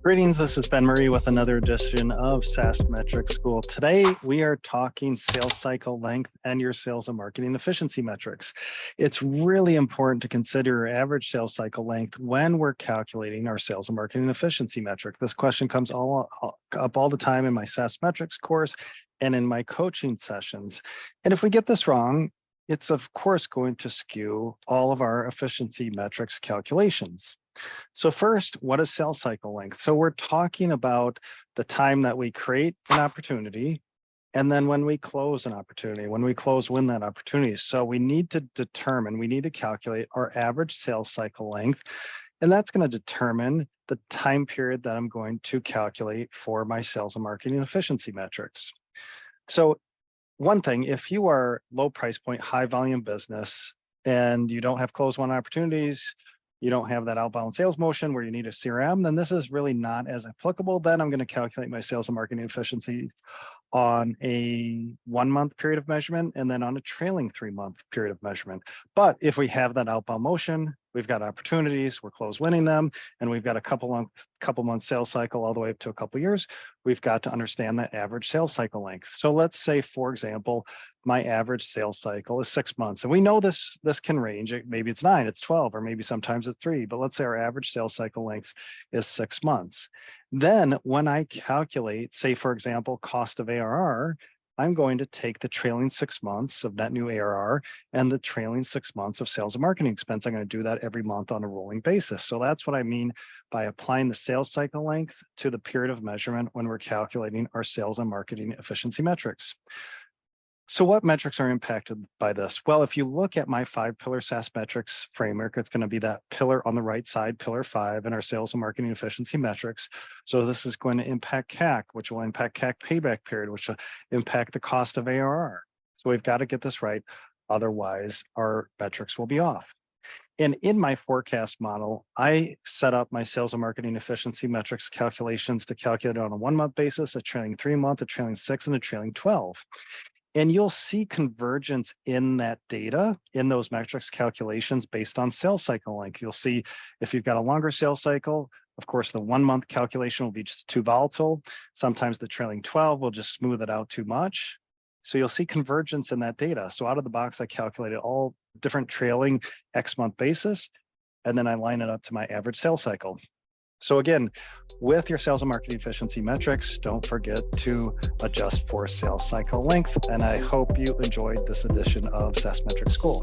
Greetings, this is Ben Murray with another edition of SaaS Metrics School. Today, we are talking sales cycle length and your sales and marketing efficiency metrics. It's really important to consider your average sales cycle length when we're calculating our sales and marketing efficiency metric. This question comes up all the time in my SaaS Metrics course and in my coaching sessions. And if we get this wrong, it's of course going to skew all of our efficiency metrics calculations. So first, what is sales cycle length? So we're talking about the time that we create an opportunity, and then when we close an opportunity, when we win that opportunity. So we need to calculate our average sales cycle length, and that's going to determine the time period that I'm going to calculate for my sales and marketing efficiency metrics. So one thing, if you are low price point, high volume business, and you don't have close won opportunities, you don't have that outbound sales motion where you need a CRM, then this is really not as applicable. Then I'm going to calculate my sales and marketing efficiency on a 1 month period of measurement and then on a trailing 3 month period of measurement. But if we have that outbound motion, we've got opportunities, we're close winning them, and we've got a couple months sales cycle all the way up to a couple years, we've got to understand that average sales cycle length. So let's say, for example, my average sales cycle is 6 months. And we know this can range. Maybe it's 9, it's 12, or maybe sometimes it's 3, but let's say our average sales cycle length is 6 months. Then when I calculate, say, for example, cost of ARR, I'm going to take the trailing 6 months of net new ARR and the trailing 6 months of sales and marketing expense. I'm going to do that every month on a rolling basis. So that's what I mean by applying the sales cycle length to the period of measurement when we're calculating our sales and marketing efficiency metrics. So what metrics are impacted by this? Well, if you look at my 5-pillar SaaS metrics framework, it's going to be that pillar on the right side, pillar 5, in our sales and marketing efficiency metrics. So this is going to impact CAC, which will impact CAC payback period, which will impact the cost of ARR. So we've got to get this right. Otherwise, our metrics will be off. And in my forecast model, I set up my sales and marketing efficiency metrics calculations to calculate on a 1 month basis, a trailing 3 month, a trailing 6, and a trailing 12. And you'll see convergence in that data, in those metrics calculations based on sales cycle length. You'll see if you've got a longer sales cycle, of course, the 1 month calculation will be just too volatile. Sometimes the trailing 12 will just smooth it out too much. So you'll see convergence in that data. So out of the box, I calculated all different trailing X month basis, and then I line it up to my average sales cycle. So again, with your sales and marketing efficiency metrics, don't forget to adjust for sales cycle length. And I hope you enjoyed this edition of SaaS Metrics School.